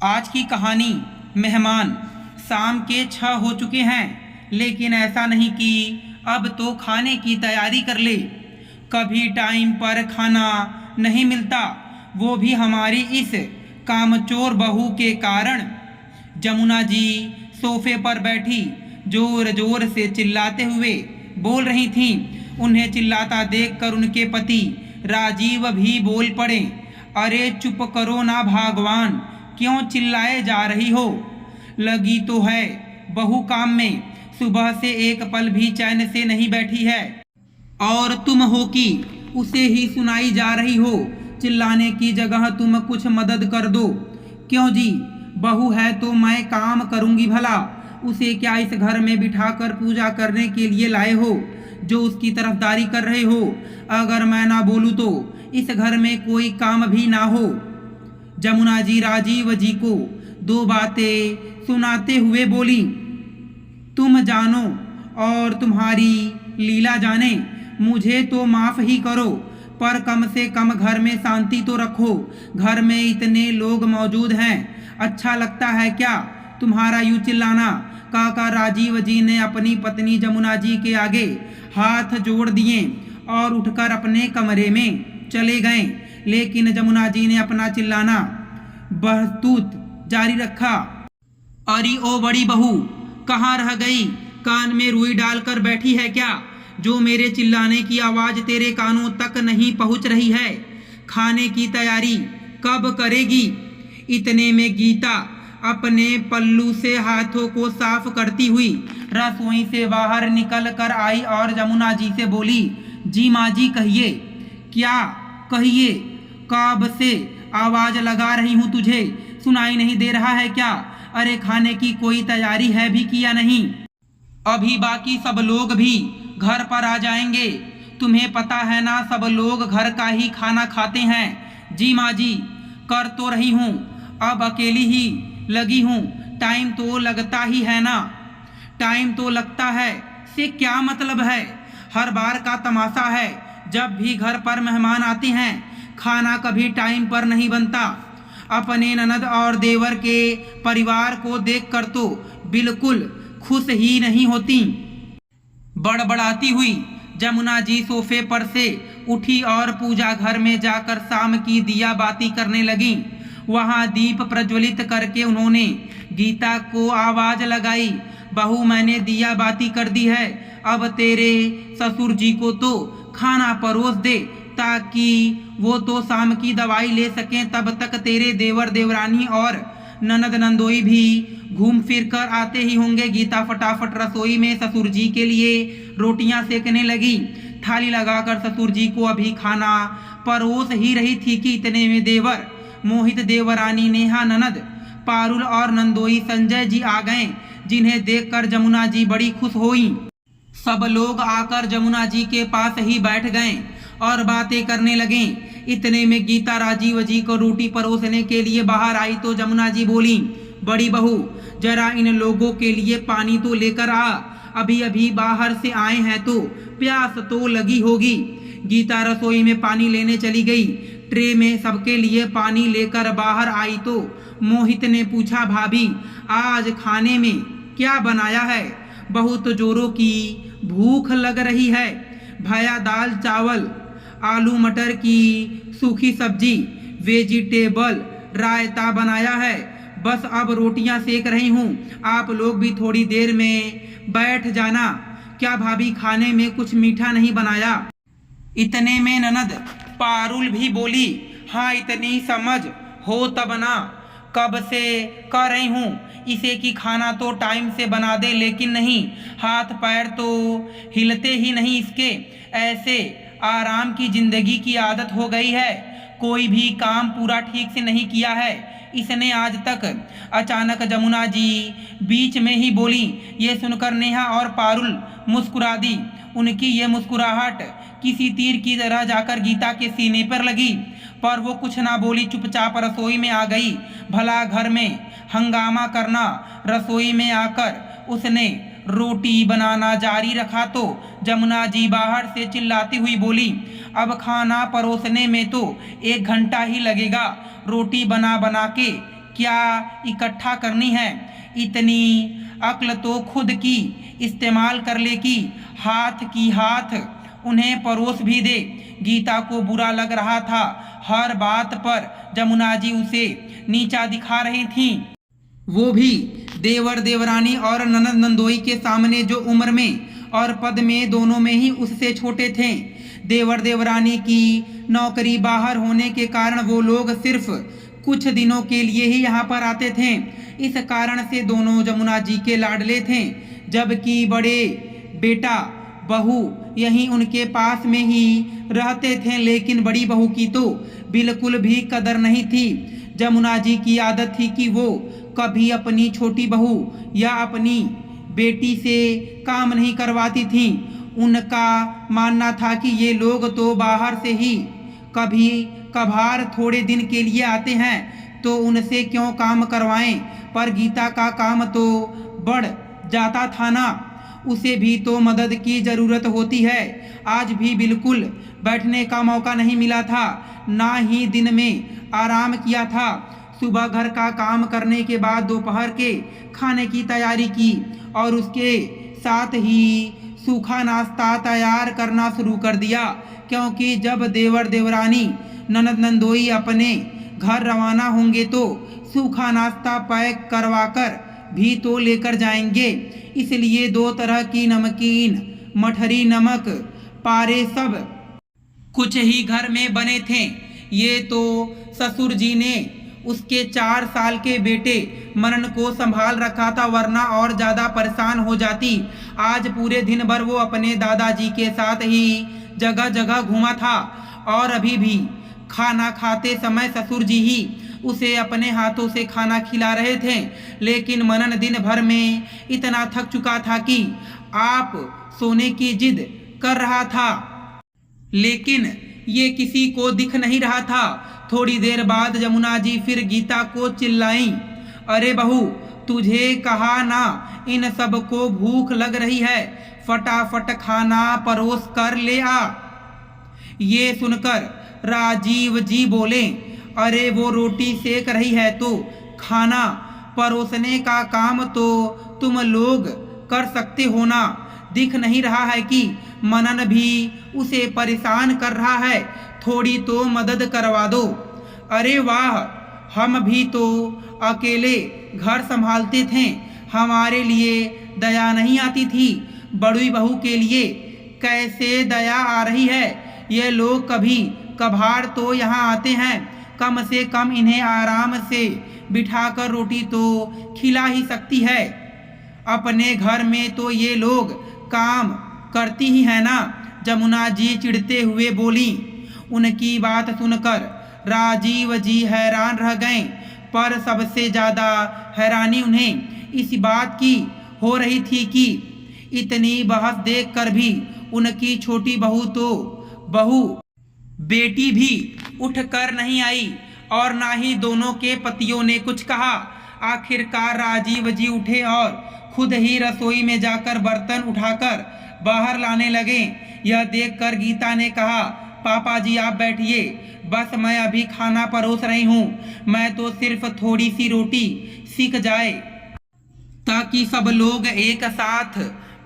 आज की कहानी। मेहमान शाम के 6 हो चुके हैं, लेकिन ऐसा नहीं कि अब तो खाने की तैयारी कर ले। कभी टाइम पर खाना नहीं मिलता, वो भी हमारी इस कामचोर बहू के कारण। जमुना जी सोफे पर बैठी जोर जोर से चिल्लाते हुए बोल रही थीं। उन्हें चिल्लाता देखकर उनके पति राजीव भी बोल पड़े। अरे चुप करो ना भगवान, क्यों चिल्लाए जा रही हो? लगी तो है बहू काम में, सुबह से एक पल भी चैन से नहीं बैठी है, और तुम हो कि उसे ही सुनाई जा रही हो। चिल्लाने की जगह तुम कुछ मदद कर दो। क्यों जी, बहू है तो मैं काम करूंगी भला। उसे क्या इस घर में बिठाकर पूजा करने के लिए लाए हो, जो उसकी तरफदारी कर रहे हो? अगर मैं ना बोलूं तो इस घर में कोई काम भी ना हो। जमुना जी राजीव जी को 2 बातें सुनाते हुए बोली। तुम जानो और तुम्हारी लीला जाने, मुझे तो माफ ही करो, पर कम से कम घर में शांति तो रखो। घर में इतने लोग मौजूद हैं, अच्छा लगता है क्या तुम्हारा यूं चिल्लाना? काका राजीव जी ने अपनी पत्नी जमुना जी के आगे हाथ जोड़ दिए और उठकर अपने कमरे में चले गए। लेकिन जमुना जी ने अपना चिल्लाना बहतूत जारी रखा। अरे ओ बड़ी बहू, कहाँ रह गई? कान में रुई डालकर बैठी है क्या, जो मेरे चिल्लाने की आवाज तेरे कानों तक नहीं पहुंच रही है? खाने की तैयारी कब करेगी? इतने में गीता अपने पल्लू से हाथों को साफ करती हुई रसोई से बाहर निकल कर आई और जमुना जी से बोली, जी माँ जी कहिए। क्या कहिए? कब से आवाज लगा रही हूँ, तुझे सुनाई नहीं दे रहा है क्या? अरे खाने की कोई तैयारी है भी किया नहीं? अभी बाकी सब लोग भी घर पर आ जाएंगे। तुम्हें पता है ना, सब लोग घर का ही खाना खाते हैं। जी माँ जी, कर तो रही हूँ, अब अकेली ही लगी हूँ। टाइम तो लगता ही है ना। टाइम तो लगता है से क्या मतलब है? हर बार का तमाशा है, जब भी घर पर मेहमान आते हैं खाना कभी टाइम पर नहीं बनता। अपने ननद और देवर के परिवार को देखकर तो बिल्कुल खुश ही नहीं होती। बड़बड़ाती हुई जमुना जी सोफे पर से उठी और पूजा घर में जाकर शाम की दिया बाती करने लगी। वहां दीप प्रज्वलित करके उन्होंने गीता को आवाज लगाई, बहू मैंने दिया बाती कर दी है, अब तेरे ससुर जी को तो खाना परोस दे, ताकि वो तो शाम की दवाई ले सकें। तब तक तेरे देवर देवरानी और ननद नंदोई भी घूम फिर कर आते ही होंगे। गीता फटाफट रसोई में ससुर जी के लिए रोटियां सेकने लगी। थाली लगाकर ससुर जी को अभी खाना परोस ही रही थी कि इतने में देवर मोहित, देवरानी नेहा, ननद पारुल और नंदोई संजय जी आ गए, जिन्हें देखकर जमुना जी बड़ी खुश हुई। सब लोग आकर जमुना जी के पास ही बैठ गए और बातें करने लगे। इतने में गीता राजीव जी को रोटी परोसने के लिए बाहर आई तो जमुना जी बोली, बड़ी बहू जरा इन लोगों के लिए पानी तो लेकर आ, अभी अभी बाहर से आए हैं तो प्यास तो लगी होगी। गीता रसोई में पानी लेने चली गई। ट्रे में सबके लिए पानी लेकर बाहर आई तो मोहित ने पूछा, भाभी आज खाने में क्या बनाया है? बहुत जोरों की भूख लग रही है। भैया दाल चावल, आलू मटर की सूखी सब्जी, वेजिटेबल रायता बनाया है, बस अब रोटियां सेक रही हूँ। आप लोग भी थोड़ी देर में बैठ जाना। क्या भाभी खाने में कुछ मीठा नहीं बनाया? इतने में ननद पारुल भी बोली, हाँ इतनी समझ हो तब ना, कब से कह रही हूँ इसे कि खाना तो टाइम से बना दे, लेकिन नहीं, हाथ पैर तो हिलते ही नहीं इसके। ऐसे आराम की जिंदगी की आदत हो गई है, कोई भी काम पूरा ठीक से नहीं किया है इसने आज तक। अचानक जमुना जी बीच में ही बोली। ये सुनकर नेहा और पारुल मुस्कुरा दी। उनकी ये मुस्कुराहट किसी तीर की तरह जाकर गीता के सीने पर लगी, पर वो कुछ ना बोली, चुपचाप रसोई में आ गई। भला घर में हंगामा करना, रसोई में आकर उसने रोटी बनाना जारी रखा तो जमुना जी बाहर से चिल्लाती हुई बोली, अब खाना परोसने में तो 1 घंटा ही लगेगा, रोटी बना बना के क्या इकट्ठा करनी है। इतनी अक्ल तो खुद की इस्तेमाल कर ले कि हाथ की हाथ उन्हें परोस भी दे। गीता को बुरा लग रहा था। हर बात पर जमुना जी उसे नीचा दिखा रही थीं, वो भी देवर देवरानी और ननद नंदोई के सामने, जो उम्र में और पद में दोनों में ही उससे छोटे थे। देवर देवरानी की नौकरी बाहर होने के कारण वो लोग सिर्फ कुछ दिनों के लिए ही यहाँ पर आते थे। इस कारण से दोनों जमुना जी के लाडले थे, जबकि बड़े बेटा बहू यहीं उनके पास में ही रहते थे। लेकिन बड़ी बहू की तो बिल्कुल भी कदर नहीं थी। जमुना जी की आदत थी कि वो कभी अपनी छोटी बहू या अपनी बेटी से काम नहीं करवाती थी। उनका मानना था कि ये लोग तो बाहर से ही कभी कभार थोड़े दिन के लिए आते हैं, तो उनसे क्यों काम करवाएं। पर गीता का काम तो बढ़ जाता था ना, उसे भी तो मदद की ज़रूरत होती है। आज भी बिल्कुल बैठने का मौका नहीं मिला था, ना ही दिन में आराम किया था। सुबह घर का काम करने के बाद दोपहर के खाने की तैयारी की और उसके साथ ही सूखा नाश्ता तैयार करना शुरू कर दिया, क्योंकि जब देवर देवरानी ननद नंदोई अपने घर रवाना होंगे तो सूखा नाश्ता पैक करवाकर भी तो लेकर जाएंगे। इसलिए 2 तरह की नमकीन, मठरी, नमक पारे सब कुछ ही घर में बने थे। ये तो ससुर जी ने उसके 4 साल के बेटे मनन को संभाल रखा था, वरना और ज़्यादा परेशान हो जाती। आज पूरे दिन भर वो अपने दादाजी के साथ ही जगह जगह घूमा था और अभी भी खाना खाते समय ससुर जी ही उसे अपने हाथों से खाना खिला रहे थे। लेकिन मनन दिन भर में इतना थक चुका था कि आप सोने की जिद कर रहा था, लेकिन ये किसी को दिख नहीं रहा था। थोड़ी देर बाद जमुना जी फिर गीता को चिल्लाईं, अरे बहू, तुझे कहा ना इन सबको भूख लग रही है, फटाफट खाना परोस कर ले आ। ये सुनकर राजीव जी बोले, अरे वो रोटी सेक रही है तो खाना परोसने का काम तो तुम लोग कर सकते हो ना। दिख नहीं रहा है कि मनन भी उसे परेशान कर रहा है, थोड़ी तो मदद करवा दो। अरे वाह, हम भी तो अकेले घर संभालते थे, हमारे लिए दया नहीं आती थी, बड़ी बहू के लिए कैसे दया आ रही है। ये लोग कभी कभार तो यहाँ आते हैं, कम से कम इन्हें आराम से बिठाकर रोटी तो खिला ही सकती है। अपने घर में तो ये लोग काम करती ही है ना। जमुना जी चिढ़ते हुए बोली। उनकी बात सुनकर राजीव जी हैरान रह गए, पर सबसे ज़्यादा हैरानी उन्हें इस बात की हो रही थी कि इतनी बहस देखकर भी उनकी छोटी बहू बेटी भी उठकर नहीं आई और ना ही दोनों के पतियों ने कुछ कहा। आखिरकार राजीव जी उठे और खुद ही रसोई में जाकर बर्तन उठाकर बाहर लाने लगे। यह देखकर गीता ने कहा, पापा जी आप बैठिए, बस मैं अभी खाना परोस रही हूँ। मैं तो सिर्फ थोड़ी सी रोटी सीख जाए, ताकि सब लोग एक साथ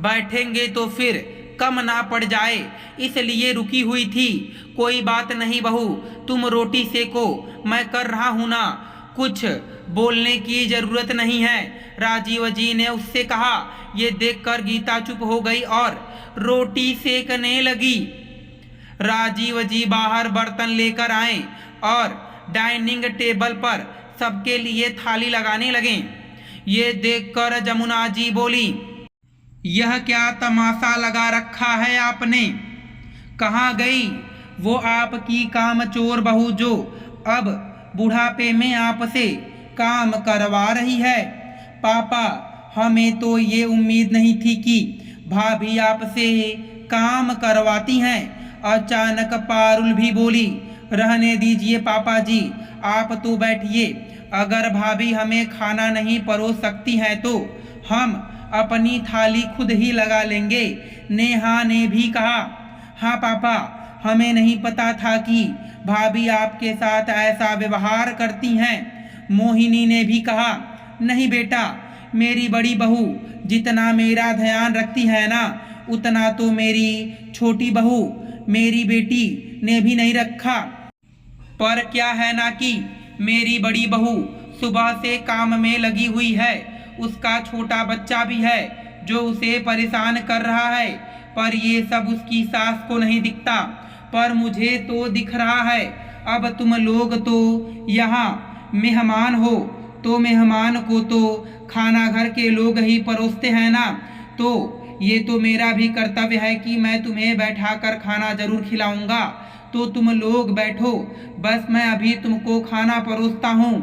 बैठेंगे तो फिर कम ना पड़ जाए, इसलिए रुकी हुई थी। कोई बात नहीं बहू, तुम रोटी सेको, मैं कर रहा हूँ ना, कुछ बोलने की जरूरत नहीं है, राजीव जी ने उससे कहा। ये देखकर गीता चुप हो गई और रोटी सेकने लगी। राजीव जी बाहर बर्तन लेकर आए और डाइनिंग टेबल पर सबके लिए थाली लगाने लगे। ये देखकर जमुना जी बोली, यह क्या तमाशा लगा रखा है आपने? कहाँ गई वो आपकी कामचोर बहू जो अब बुढ़ापे में आपसे काम करवा रही है? पापा, हमें तो ये उम्मीद नहीं थी कि भाभी आपसे काम करवाती हैं। अचानक पारुल भी बोली, रहने दीजिए पापा जी, आप तो बैठिए। अगर भाभी हमें खाना नहीं परोस सकती हैं तो हम अपनी थाली खुद ही लगा लेंगे। नेहा ने भी कहा, हाँ पापा, हमें नहीं पता था कि भाभी आपके साथ ऐसा व्यवहार करती हैं। मोहिनी ने भी कहा, नहीं बेटा, मेरी बड़ी बहू जितना मेरा ध्यान रखती है ना, उतना तो मेरी छोटी बहू, मेरी बेटी ने भी नहीं रखा। पर क्या है ना कि मेरी बड़ी बहू सुबह से काम में लगी हुई है, उसका छोटा बच्चा भी है जो उसे परेशान कर रहा है, पर ये सब उसकी सास को नहीं दिखता, पर मुझे तो दिख रहा है। अब तुम लोग तो यहाँ मेहमान हो, तो मेहमान को तो खाना घर के लोग ही परोसते हैं ना, तो ये तो मेरा भी कर्तव्य है कि मैं तुम्हें बैठाकर खाना जरूर खिलाऊंगा। तो तुम लोग बैठो, बस मैं अभी तुमको खाना परोसता हूँ।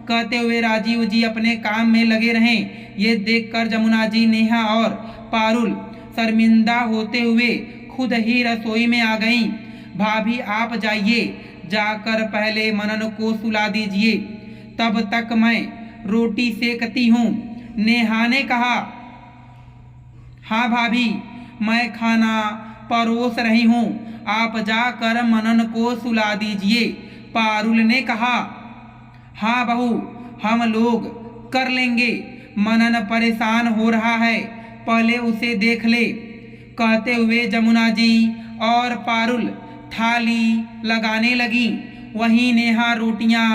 कहते हुए राजीव जी अपने काम में लगे रहें। ये देखकर जमुना जी, नेहा और पारुल शर्मिंदा होते हुए खुद ही रसोई में आ गईं। भाभी आप जाइए, जाकर पहले मनन को सुला दीजिए, तब तक मैं रोटी सेकती हूँ। नेहा ने कहा, हाँ भाभी, मैं खाना परोस रही हूँ, आप जाकर मनन को सुला दीजिए। पारुल ने कहा, हाँ बहू, हम लोग कर लेंगे, मनन परेशान हो रहा है, पहले उसे देख ले। कहते हुए जमुना जी और पारुल थाली लगाने लगी, वहीं नेहा रोटियां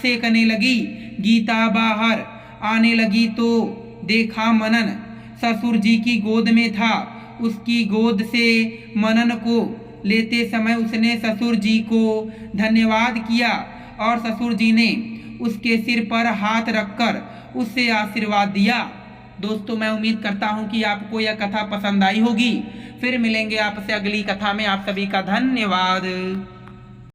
सेकने लगी। गीता बाहर आने लगी तो देखा मनन ससुर जी की गोद में था। उसकी गोद से मनन को लेते समय उसने ससुर जी को धन्यवाद किया और ससुर जी ने उसके सिर पर हाथ रखकर उससे आशीर्वाद दिया। दोस्तों, मैं उम्मीद करता हूँ कि आपको यह कथा पसंद आई होगी। फिर मिलेंगे आपसे अगली कथा में। आप सभी का धन्यवाद।